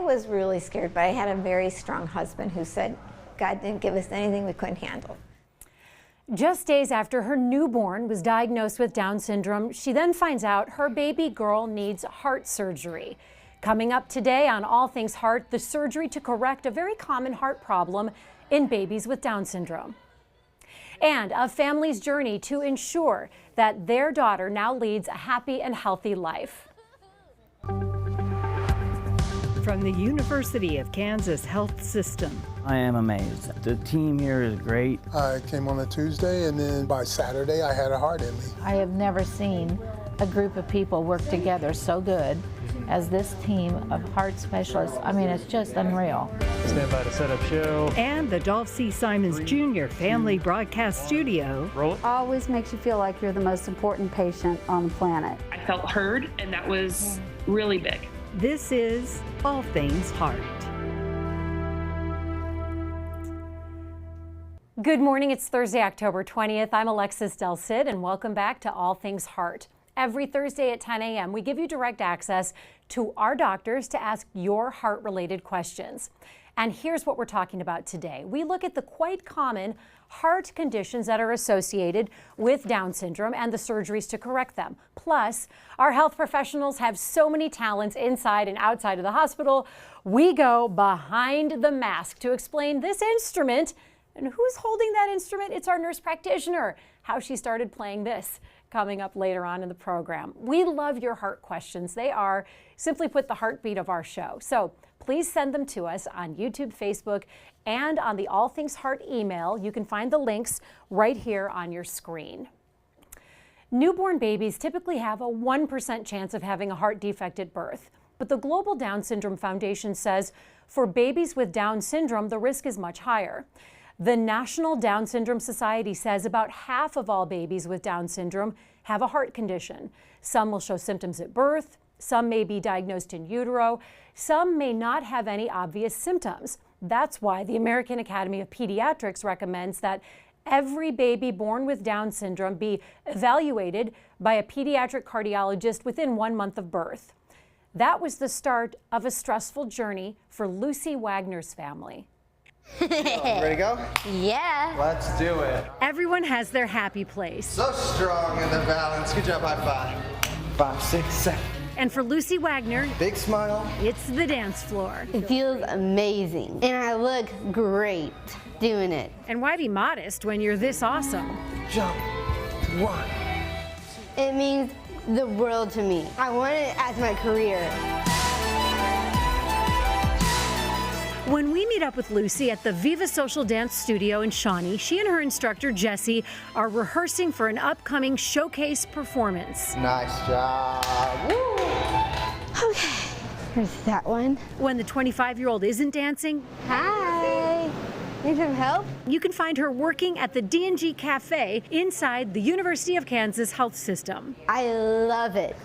was really scared, but I had a very strong husband who said God didn't give us anything we couldn't handle. Just days after her newborn was diagnosed with Down syndrome, she then finds out her baby girl needs heart surgery. Coming up today on All Things Heart, the surgery to correct a very common heart problem in babies with Down syndrome. And a family's journey to ensure that their daughter now leads a happy and healthy life. From the University of Kansas Health System. I am amazed. The team here is great. I came on a Tuesday, and then by Saturday I had a heart in me. I have never seen a group of people work together so good as this team of heart specialists. I mean, it's just unreal. Stand by to set up show. And the Dolph C. Simons Jr. Family Broadcast Studio. Roll. Always makes you feel like you're the most important patient on the planet. I felt heard, and that was really big. This is All Things Heart. Good morning, it's Thursday, October 20th. I'm Alexis Del Cid, and welcome back to All Things Heart. Every Thursday at 10 a.m., we give you direct access to our doctors to ask your heart-related questions. And here's what we're talking about today. We look at the quite common heart conditions that are associated with Down syndrome and the surgeries to correct them. Plus, our health professionals have so many talents inside and outside of the hospital. We go behind the mask to explain this instrument. And who's holding that instrument? It's our nurse practitioner. How she started playing this, coming up later on in the program. We love your heart questions. They are, simply put, the heartbeat of our show. So please send them to us on YouTube, Facebook, and on the All Things Heart email. You can find the links right here on your screen. Newborn babies typically have a 1% chance of having a heart defect at birth. But the Global Down Syndrome Foundation says for babies with Down syndrome, the risk is much higher. The National Down Syndrome Society says about half of all babies with Down syndrome have a heart condition. Some will show symptoms at birth, some may be diagnosed in utero, some may not have any obvious symptoms. That's why the American Academy of Pediatrics recommends that every baby born with Down syndrome be evaluated by a pediatric cardiologist within 1 month of birth. That was the start of a stressful journey for Lucy Wagner's family. Ready to go? Yeah. Let's do it. Everyone has their happy place. So strong in the balance. Good job, high five. 5, 6, 7. And for Lucy Wagner, Big smile. it's the dance floor. It feels amazing, and I look great doing it. And why be modest when you're this awesome? Jump. 1. It means the world to me. I want it as my career. When we meet up with Lucy at the Viva Social Dance Studio in Shawnee, she and her instructor, Jessie, are rehearsing for an upcoming showcase performance. Nice job. Woo. Okay, here's that one. When the 25-year-old isn't dancing, Hi, need some help? you can find her working at the D&G Café inside the University of Kansas Health System. I love it.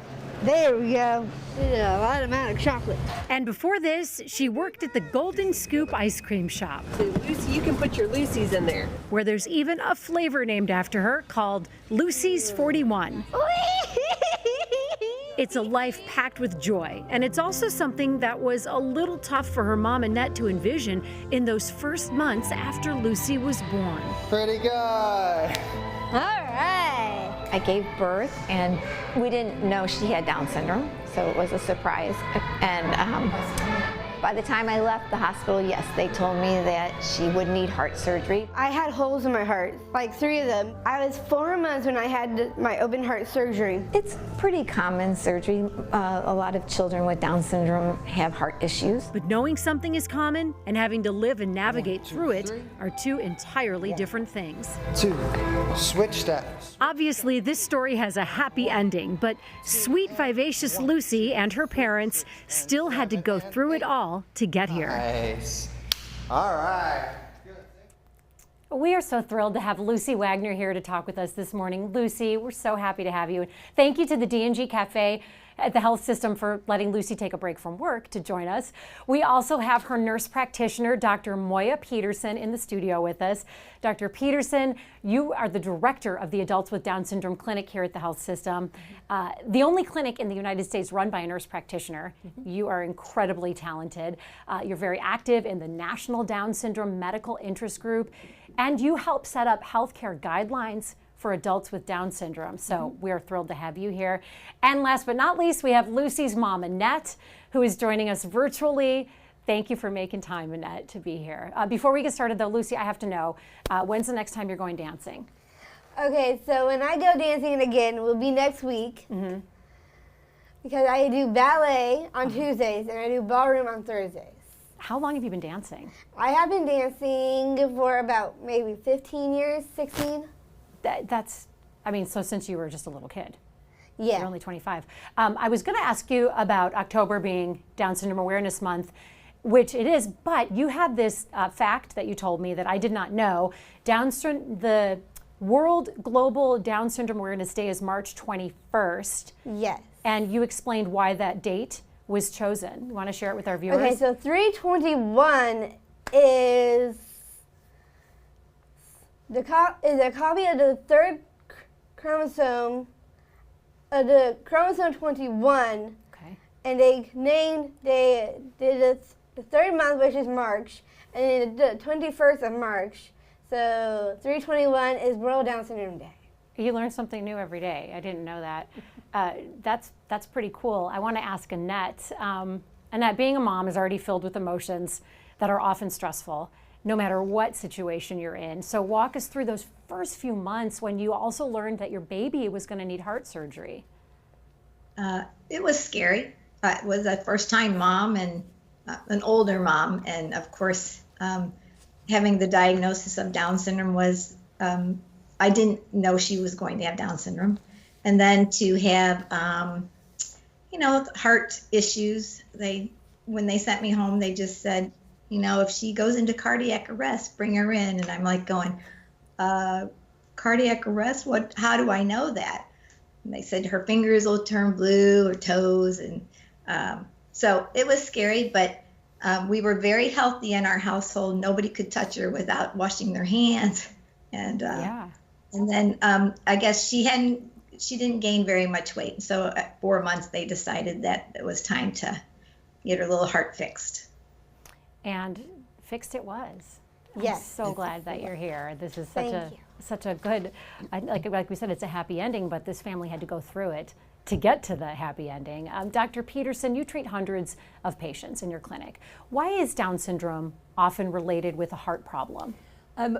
There we go. A lot of chocolate. And before this, she worked at the Golden Scoop ice cream shop, Lucy, you can put your Lucy's in there. where there's even a flavor named after her called Lucy's 41. It's a life packed with joy, and it's also something that was a little tough for her mom, Annette, to envision in those first months after Lucy was born. Pretty good. All right. I gave birth, and we didn't know she had Down syndrome, so it was a surprise. And by the time I left the hospital, yes, they told me that she would need heart surgery. I had holes in my heart, like 3 of them. I was 4 months when I had my open heart surgery. It's pretty common surgery. A lot of children with Down syndrome have heart issues. But knowing something is common and having to live and navigate through it are two entirely different things. 2. Switch steps. Obviously, this story has a happy ending, but sweet, vivacious Lucy and her parents still had to go through it all to get here. Nice. All right. We are so thrilled to have Lucy Wagner here to talk with us this morning. Lucy, we're so happy to have you. Thank you to the D&G Café at the health system for letting Lucy take a break from work to join us. We also have her nurse practitioner, Dr. Moya Peterson, in the studio with us. Dr. Peterson, you are the director of the Adults with Down Syndrome Clinic here at the health system. The only clinic in the United States run by a nurse practitioner. You are incredibly talented. You're very active in the National Down Syndrome Medical Interest Group, and you help set up healthcare guidelines for adults with Down syndrome. So we are thrilled to have you here. And last but not least, we have Lucy's mom, Annette, who is joining us virtually. Thank you for making time, Annette, to be here. Before we get started though, Lucy, I have to know, when's the next time you're going dancing? Okay, so when I go dancing again, it will be next week. Because I do ballet on Tuesdays and I do ballroom on Thursdays. How long have you been dancing? I have been dancing for about maybe 15 years, 16. So since you were just a little kid. Yeah. You're only 25. I was going to ask you about October being Down Syndrome Awareness Month, which it is, but you had this fact that you told me that I did not know. The World Global Down Syndrome Awareness Day is March 21st. Yes. And you explained why that date was chosen. You want to share it with our viewers? Okay, so 321 is a copy of the third chromosome, the chromosome 21. Okay. And they did the third month, which is March, and then the 21st of March. So 321 is World Down Syndrome Day. You learn something new every day. I didn't know that. That's pretty cool. I want to ask Annette. Annette, being a mom is already filled with emotions that are often stressful, no matter what situation you're in. So walk us through those first few months when you also learned that your baby was going to need heart surgery. It was scary. I was a first-time mom and an older mom, and of course, having the diagnosis of Down syndrome was, I didn't know she was going to have Down syndrome. And then to have, heart issues, when they sent me home, they just said, if she goes into cardiac arrest, bring her in. And I'm like going, cardiac arrest? How do I know that? And they said her fingers will turn blue, or toes. And so it was scary, but we were very healthy in our household. Nobody could touch her without washing their hands. And then I guess she didn't gain very much weight. So at 4 months, they decided that it was time to get her little heart fixed. And fixed it was. Yes. I'm so glad that you're here. This is such a good, like we said, it's a happy ending, but this family had to go through it to get to the happy ending. Dr. Peterson, you treat hundreds of patients in your clinic. Why is Down syndrome often related with a heart problem?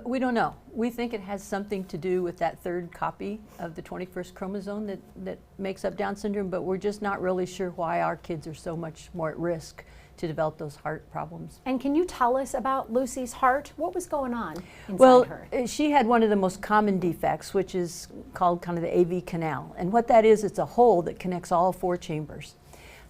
We don't know. We think it has something to do with that third copy of the 21st chromosome that makes up Down syndrome, but we're just not really sure why our kids are so much more at risk to develop those heart problems. And can you tell us about Lucy's heart? What was going on inside her? Well, she had one of the most common defects, which is called kind of the AV canal. And what that is, it's a hole that connects all 4 chambers.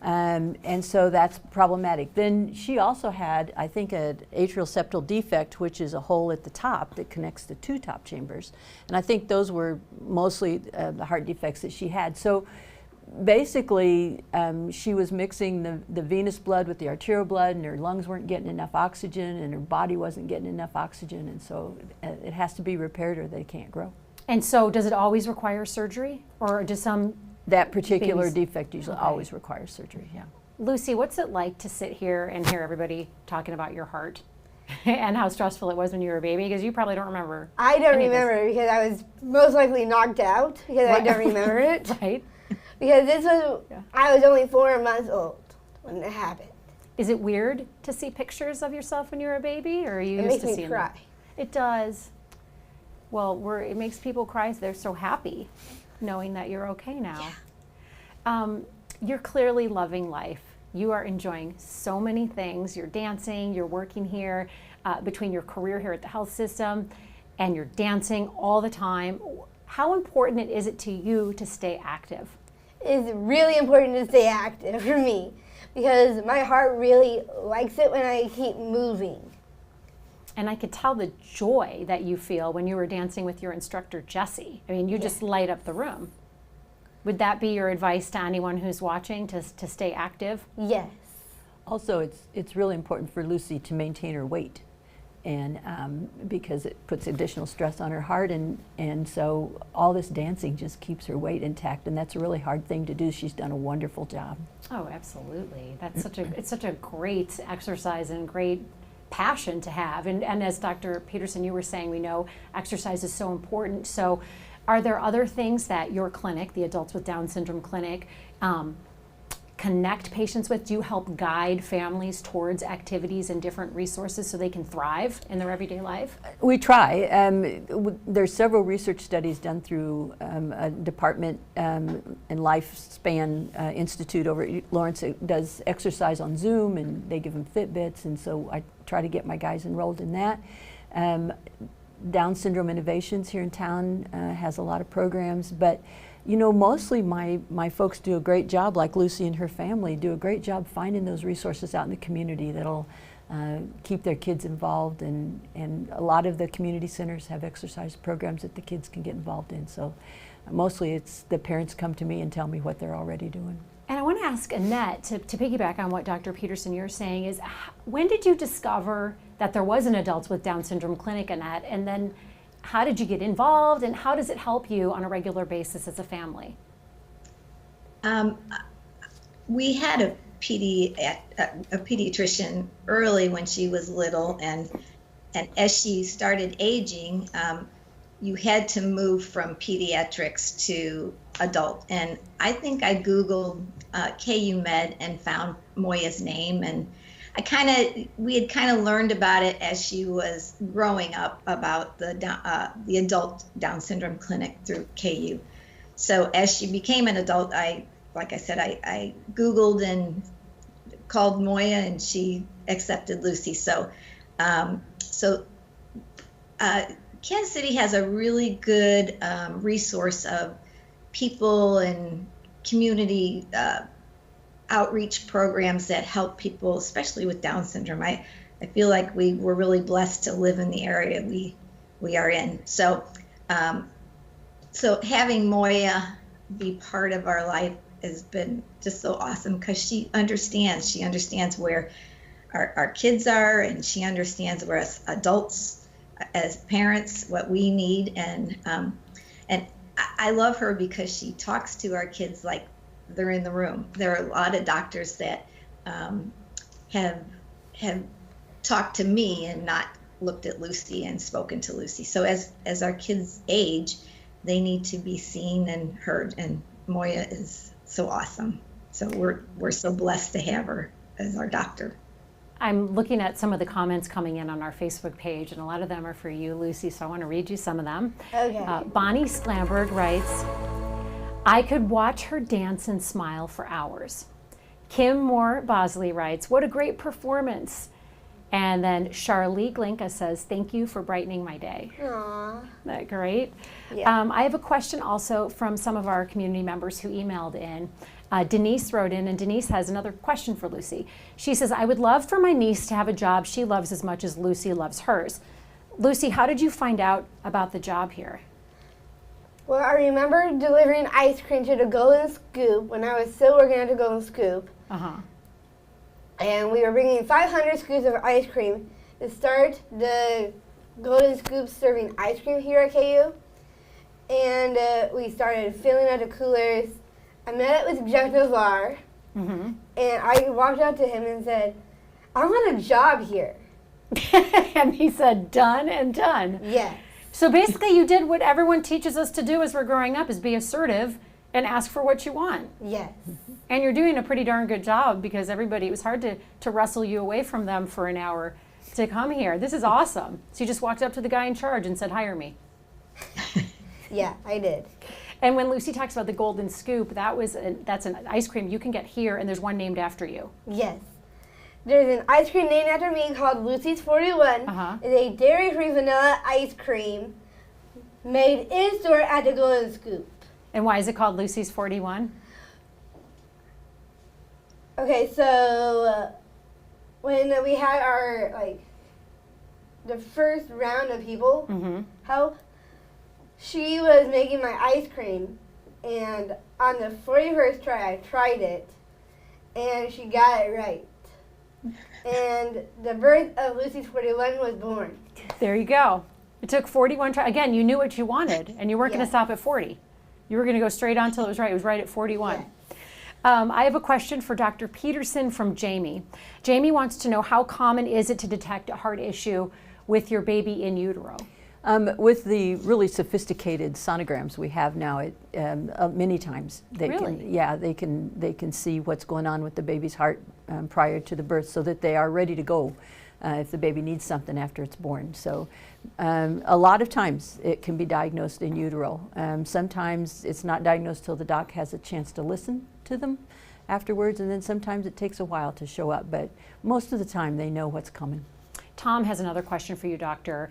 And so that's problematic. Then she also had, I think, an atrial septal defect, which is a hole at the top that connects the 2 top chambers. And I think those were mostly the heart defects that she had. So basically, she was mixing the venous blood with the arterial blood, and her lungs weren't getting enough oxygen, and her body wasn't getting enough oxygen, and so it has to be repaired or they can't grow. And so does it always require surgery, or does some That particular defect usually always requires surgery, yeah. Lucy, what's it like to sit here and hear everybody talking about your heart and how stressful it was when you were a baby? Because you probably don't remember. I don't remember because I was most likely knocked out because I don't remember it. Right. Because I was only 4 months old when it happened. Is it weird to see pictures of yourself when you were a baby, or are you used to seeing them? It makes me cry. It does. Well, it makes people cry. They're so happy knowing that you're okay now. Yeah. You're clearly loving life. You are enjoying so many things. You're dancing, you're working here, between your career here at the health system, and you're dancing all the time. How important is it to you to stay active? It's really important to stay active for me because my heart really likes it when I keep moving. And I could tell the joy that you feel when you were dancing with your instructor, Jessie. I mean, you just light up the room. Would that be your advice to anyone who's watching to stay active? Yes. Also, it's really important for Lucy to maintain her weight, and because it puts additional stress on her heart, and so all this dancing just keeps her weight intact, and that's a really hard thing to do. She's done a wonderful job. Oh, absolutely. That's it's such a great exercise and great passion to have. And as Dr. Peterson, you were saying, we know exercise is so important. So are there other things that your clinic, the Adults with Down Syndrome Clinic, connect patients with? Do you help guide families towards activities and different resources so they can thrive in their everyday life? We try. There's several research studies done through a department and lifespan institute over at Lawrence that does exercise on Zoom, and they give them Fitbits, and so I try to get my guys enrolled in that. Down Syndrome Innovations here in town has a lot of programs, but you know, mostly my folks do a great job, like Lucy and her family do a great job finding those resources out in the community that'll keep their kids involved, and a lot of the community centers have exercise programs that the kids can get involved in. So mostly it's the parents come to me and tell me what they're already doing. And I want to ask Annette, to piggyback on what Dr. Peterson you're saying, is when did you discover that there was an Adults with Down Syndrome clinic, Annette, and then how did you get involved, and how does it help you on a regular basis as a family? We had a pediatrician early when she was little, and as she started aging, you had to move from pediatrics to adult. And I think I Googled KU Med and found Moya's name, and we had kind of learned about it as she was growing up, about the adult Down syndrome clinic through KU. So as she became an adult, like I said, I Googled and called Moya, and she accepted Lucy. So, Kansas City has a really good resource of people and community outreach programs that help people, especially with Down syndrome. I feel like we were really blessed to live in the area we are in. So, so having Moya be part of our life has been just so awesome, because she understands where our kids are, and she understands where us adults, as parents, what we need, and I love her because she talks to our kids like they're in the room. There are a lot of doctors that have talked to me and not looked at Lucy and spoken to Lucy. So as our kids age, they need to be seen and heard, and Moya is so awesome. So we're so blessed to have her as our doctor. I'm looking at some of the comments coming in on our Facebook page, and a lot of them are for you, Lucy, so I want to read you some of them. Okay. Bonnie Slamberg writes, I could watch her dance and smile for hours. Kim Moore Bosley writes, what a great performance. And then Charlie Glinka says, thank you for brightening my day. Aww. Isn't that great? Yeah. I have a question also from some of our community members who emailed in. Denise wrote in, and Denise has another question for Lucy. She says, I would love for my niece to have a job she loves as much as Lucy loves hers. Lucy, how did you find out about the job here? Well, I remember delivering ice cream to the Golden Scoop when I was still working at the Golden Scoop. And we were bringing 500 scoops of ice cream to start the Golden Scoop serving ice cream here at KU. And we started filling out the coolers. I met with Jeff Navarre, and I walked up to him and said, I want a job here. And he said, done and done. Yes. So basically you did what everyone teaches us to do as we're growing up, is be assertive and ask for what you want. Yes. And you're doing a pretty darn good job, because everybody, it was hard to wrestle you away from them for an hour to come here. This is awesome. So you just walked up to the guy in charge and said, hire me. Yeah, I did. And when Lucy talks about the Golden Scoop, that's an ice cream you can get here, and there's one named after you. Yes. There's an ice cream named after me called Lucy's 41. It's a dairy-free vanilla ice cream made in-store at the Golden Scoop. And why is it called Lucy's 41? Okay, so when we had our the first round of people help, she was making my ice cream, and on the 41st try, I tried it, and she got it right. And the birth of Lucy's 41 was born. There you go. It took 41 tries. Again, you knew what you wanted, and you weren't going to stop at 40. You were going to go straight on until it was right. It was right at 41. Yeah. I have a question for Dr. Peterson from Jamie. Jamie wants to know, how common is it to detect a heart issue with your baby in utero? With the really sophisticated sonograms we have now, many times they can see what's going on with the baby's heart prior to the birth, so that they are ready to go if the baby needs something after it's born. So a lot of times it can be diagnosed in utero. Sometimes it's not diagnosed till the doc has a chance to listen to them afterwards, and then sometimes it takes a while to show up, but most of the time they know what's coming. Tom has another question for you, doctor.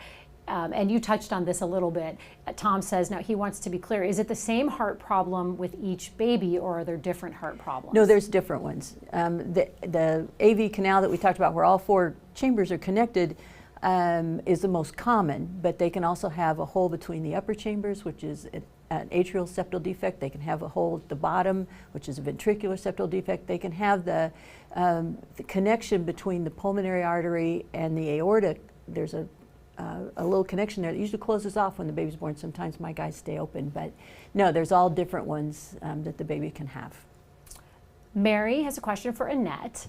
And you touched on this a little bit. Tom says now he wants to be clear. Is it the same heart problem with each baby, or are there different heart problems? No, there's different ones. The AV canal that we talked about, where all 4 chambers are connected, is the most common, but they can also have a hole between the upper chambers, which is an atrial septal defect. They can have a hole at the bottom, which is a ventricular septal defect. They can have the connection between the pulmonary artery and the aorta. There's a little connection there that usually closes off when the baby's born. Sometimes my guys stay open, but no, there's all different ones that the baby can have. Mary has a question for Annette.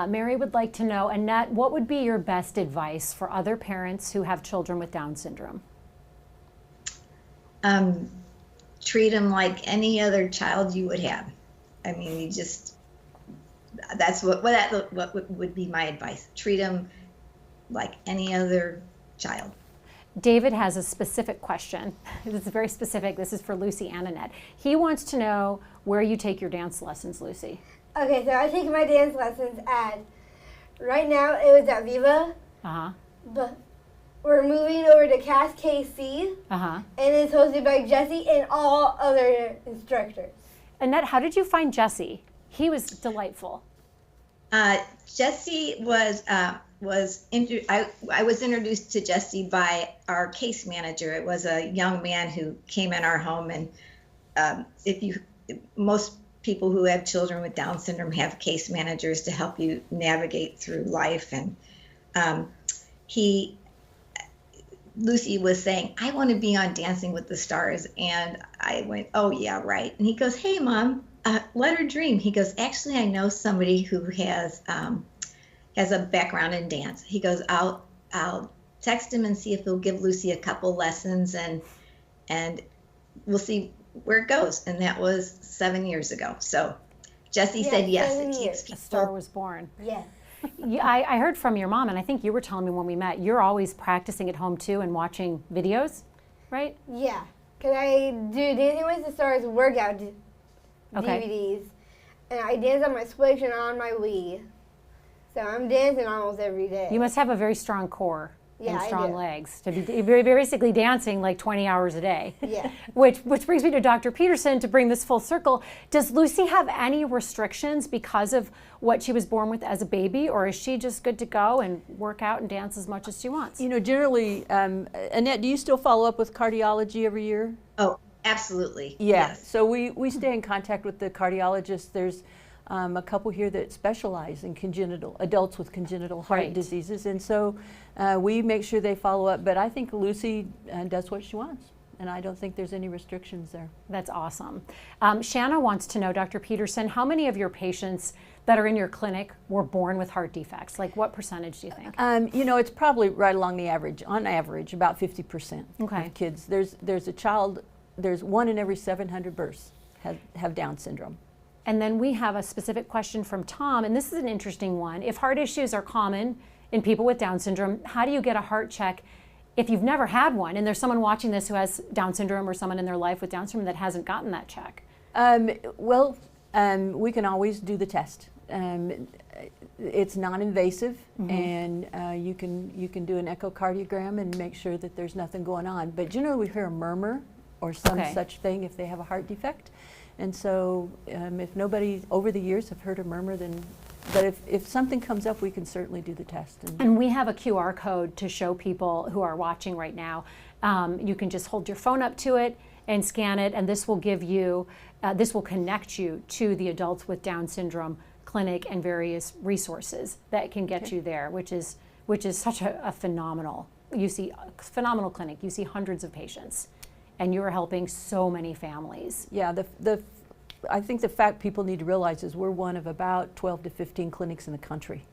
Mary would like to know, Annette, what would be your best advice for other parents who have children with Down syndrome? Treat them like any other child you would have. I mean, you just, that's what would be my advice. Treat them like any other child. David has a specific question. This is very specific. This is for Lucy and Annette. He wants to know where you take your dance lessons, Lucy. Okay, so I take my dance lessons right now it was at Viva. But we're moving over to Café. And it's hosted by Jesse and all other instructors. Annette, how did you find Jesse? He was delightful. Jesse I was introduced to Jesse by our case manager. It was a young man who came in our home, and most people who have children with Down syndrome have case managers to help you navigate through life. And Lucy was saying, I want to be on Dancing with the Stars. And I went, oh yeah, right. And he goes, hey mom, let her dream. He goes, actually, I know somebody who has a background in dance. He goes, I'll text him and see if he'll give Lucy a couple lessons, and we'll see where it goes. And that was 7 years ago. So Jesse said yes. A star was born. Yes. I heard from your mom, and I think you were telling me when we met, you're always practicing at home too and watching videos, right? Yeah, because I do Dancing with the Stars workout DVDs, and I dance on my Switch and on my Wii. So I'm dancing almost every day. You must have a very strong core and strong I do. Legs to be basically dancing like 20 hours a day. Yeah. Which brings me to Dr. Peterson to bring this full circle. Does Lucy have any restrictions because of what she was born with as a baby, or is she just good to go and work out and dance as much as she wants? You know, generally, Annette, do you still follow up with cardiology every year? Oh, absolutely. Yeah. Yes. So we stay in contact with the cardiologist. There's a couple here that specialize in adults with congenital heart diseases, and so we make sure they follow up. But I think Lucy does what she wants, and I don't think there's any restrictions there. That's awesome. Shanna wants to know, Dr. Peterson, how many of your patients that are in your clinic were born with heart defects? Like, what percentage do you think? You know, it's probably right along the average. On average, about 50% of kids. There's 1 in every 700 births have Down syndrome. And then we have a specific question from Tom, and this is an interesting one. If heart issues are common in people with Down syndrome, how do you get a heart check if you've never had one and there's someone watching this who has Down syndrome or someone in their life with Down syndrome that hasn't gotten that check? We can always do the test. It's non-invasive, and you can do an echocardiogram and make sure that there's nothing going on. But generally we hear a murmur or some such thing if they have a heart defect. And so if nobody over the years have heard a murmur, then But if something comes up, we can certainly do the test. And we have a QR code to show people who are watching right now. You can just hold your phone up to it and scan it, and this will give you, this will connect you to the Adults with Down Syndrome clinic and various resources that can get you there, which is such a phenomenal clinic. You see hundreds of patients, and you're helping so many families. Yeah, I think the fact people need to realize is we're one of about 12 to 15 clinics in the country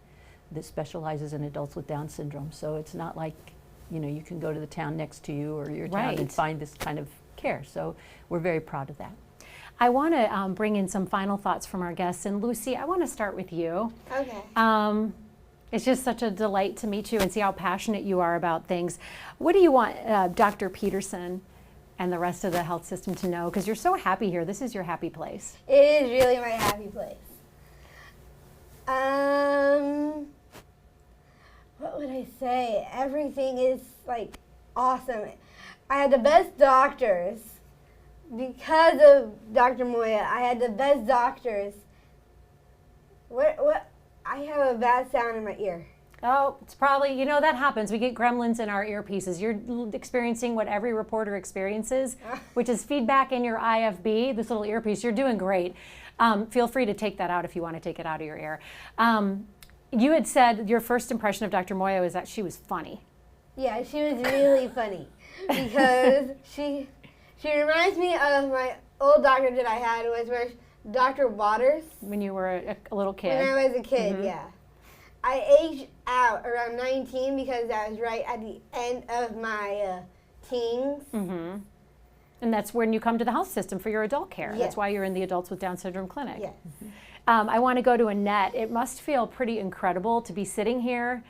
that specializes in adults with Down syndrome. So it's not like, you can go to the town next to you or your town and find this kind of care. So we're very proud of that. I want to bring in some final thoughts from our guests. And Lucy, I want to start with you. Okay. It's just such a delight to meet you and see how passionate you are about things. What do you want Dr. Peterson and the rest of the health system to know? Because you're so happy here. This is your happy place. It is really my happy place. What would I say? Everything is like awesome. I had the best doctors. Because of Dr. Moya, I had the best doctors. What? I have a bad sound in my ear. Oh, it's probably, that happens. We get gremlins in our earpieces. You're experiencing what every reporter experiences, which is feedback in your IFB, this little earpiece. You're doing great. Feel free to take that out if you want to take it out of your ear. You had said your first impression of Dr. Moya was that she was funny. Yeah, she was really funny because she reminds me of my old doctor that I had, was where Dr. Waters. When you were a little kid. When I was a kid, yeah. I aged out around 19 because I was right at the end of my teens. And that's when you come to the health system for your adult care. Yes. That's why you're in the Adults with Down Syndrome clinic. Yes. I want to go to Annette. It must feel pretty incredible to be sitting here,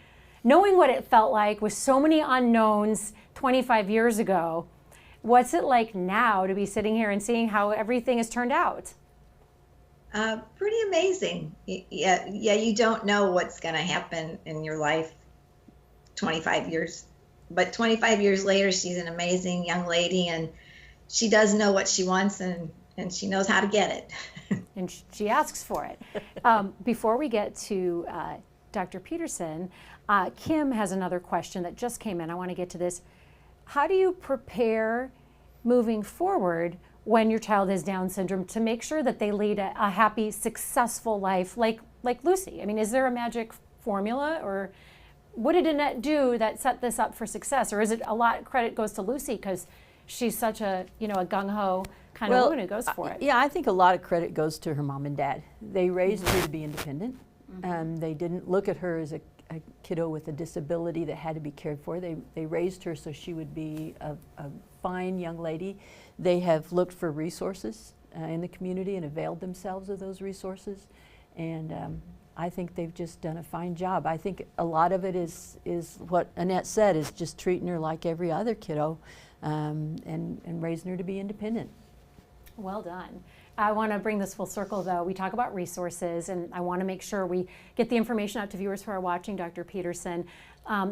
knowing what it felt like with so many unknowns 25 years ago. What's it like now to be sitting here and seeing how everything has turned out? Pretty amazing. Yeah, you don't know what's going to happen in your life 25 years. But 25 years later, she's an amazing young lady, and she does know what she wants, and she knows how to get it. And she asks for it. Before we get to Dr. Peterson, Kim has another question that just came in. I want to get to this. How do you prepare moving forward when your child has Down syndrome to make sure that they lead a happy, successful life like Lucy? I mean, is there a magic formula, or what did Annette do that set this up for success? Or is it a lot of credit goes to Lucy because she's such a gung-ho kind of woman who goes for it? Yeah, I think a lot of credit goes to her mom and dad. They raised her to be independent. They didn't look at her as a kiddo with a disability that had to be cared for. They raised her so she would be a fine young lady. They have looked for resources in the community and availed themselves of those resources. And I think they've just done a fine job. I think a lot of it is what Annette said, is just treating her like every other kiddo and raising her to be independent. Well done. I want to bring this full circle, though. We talk about resources, and I want to make sure we get the information out to viewers who are watching Dr. Peterson,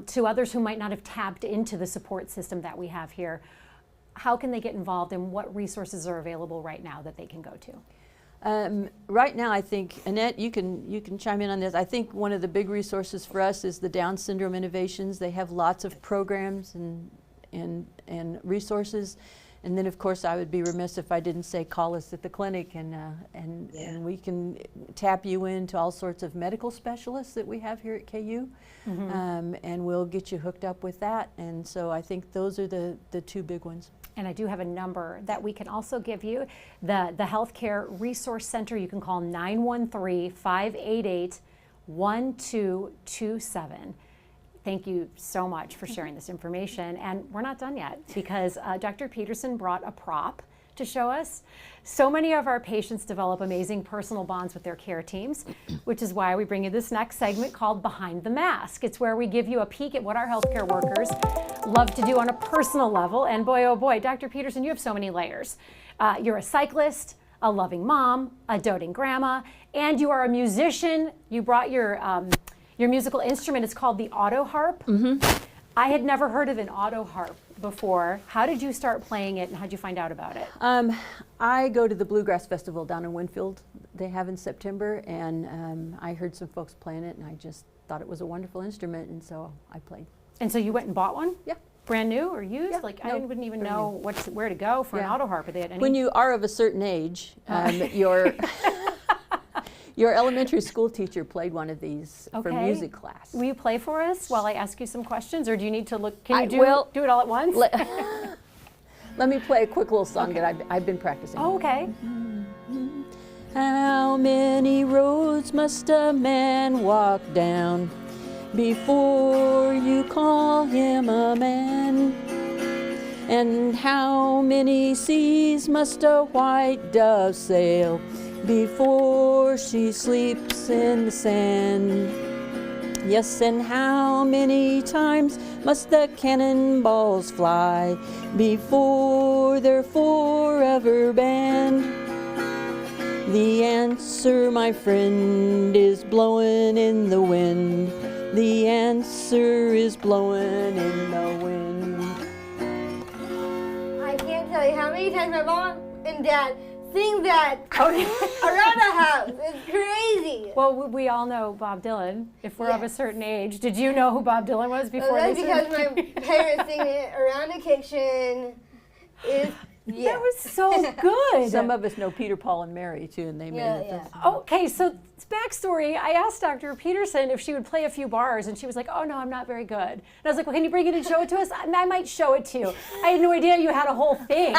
to others who might not have tapped into the support system that we have here. How can they get involved, and what resources are available right now that they can go to? Right now, I think, Annette, you can chime in on this. I think one of the big resources for us is the Down Syndrome Innovations. They have lots of programs and resources. And then, of course, I would be remiss if I didn't say call us at the clinic, and we can tap you into all sorts of medical specialists that we have here at KU, and we'll get you hooked up with that. And so I think those are the two big ones. And I do have a number that we can also give you, the Healthcare Resource Center. You can call 913-588-1227. Thank you so much for sharing this information. And we're not done yet, because Dr. Peterson brought a prop to show us. So many of our patients develop amazing personal bonds with their care teams, which is why we bring you this next segment called Behind the Mask. It's where we give you a peek at what our healthcare workers love to do on a personal level. And boy, oh boy, Dr. Peterson, you have so many layers. You're a cyclist, a loving mom, a doting grandma, and you are a musician. You brought your musical instrument. Is called the auto harp. I had never heard of an auto harp before. How did you start playing it and how did you find out about it? I go to the Bluegrass Festival down in Winfield they have in September, and I heard some folks playing it and I just thought it was a wonderful instrument, and so I played. And so you went and bought one? Yeah. Brand new or used? Yeah, Like no, I wouldn't even brand know where to go for an auto harp. Are they at any? When you are of a certain age, your elementary school teacher played one of these for music class. Will you play for us while I ask you some questions, or do you need to look? Can you do it all at once? Let me play a quick little song that I've been practicing. Oh, okay. How many roads must a man walk down before you call him a man? And how many seas must a white dove sail before she sleeps in the sand? Yes, and how many times must the cannonballs fly before they're forever banned? The answer, my friend, is blowing in the wind. The answer is blowing in the wind. I can't tell you how many times my mom and dad sing that around the house. It's crazy. Well, we all know Bob Dylan. If we're of a certain age, did you know who Bob Dylan was before? Well, that's because my parents sing it around the kitchen. That was so good. Some of us know Peter, Paul, and Mary too, and they made it. Okay, so backstory, I asked Dr. Peterson if she would play a few bars, and she was like, oh no, I'm not very good. And I was like, well, can you bring it and show it to us? And I might show it to you. I had no idea you had a whole thing,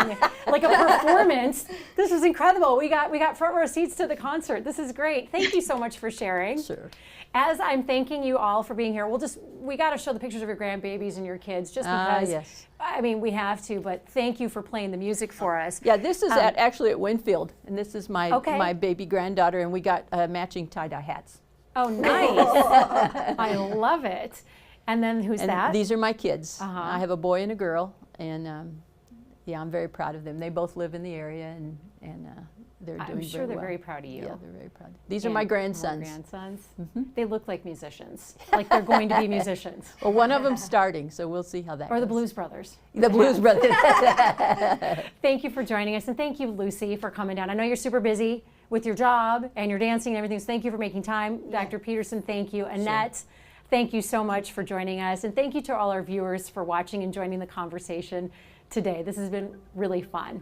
like a performance. This was incredible. We got front row seats to the concert. This is great. Thank you so much for sharing. Sure. As I'm thanking you all for being here, we got to show the pictures of your grandbabies and your kids just because, yes. I mean, we have to, but thank you for playing the music for us. Yeah, this is actually at Winfield, and this is my baby granddaughter, and we got matching tie-dye hats. Oh, nice. I love it. And then who's that? These are my kids. I have a boy and a girl, and yeah, I'm very proud of them. They both live in the area, and they're doing very well. I'm sure they're very proud of you. Yeah, they're very proud. These are my grandsons. Mm-hmm. They look like musicians, like they're going to be musicians. Well, one of them's starting, so we'll see how that goes. Or the Blues Brothers. The Blues Brothers. Thank you for joining us, and thank you, Lucy, for coming down. I know you're super busy with your job and your dancing and everything, so thank you for making time. Yeah. Dr. Peterson, thank you. Annette, thank you so much for joining us, and thank you to all our viewers for watching and joining the conversation today. This has been really fun.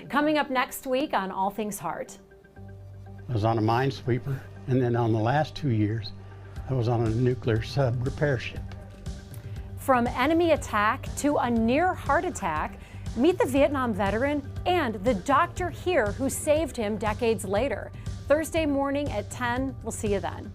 Coming up next week on All Things Heart. I was on a minesweeper, and then on the last 2 years, I was on a nuclear sub repair ship. From enemy attack to a near heart attack, meet the Vietnam veteran and the doctor here who saved him decades later. Thursday morning at 10. We'll see you then.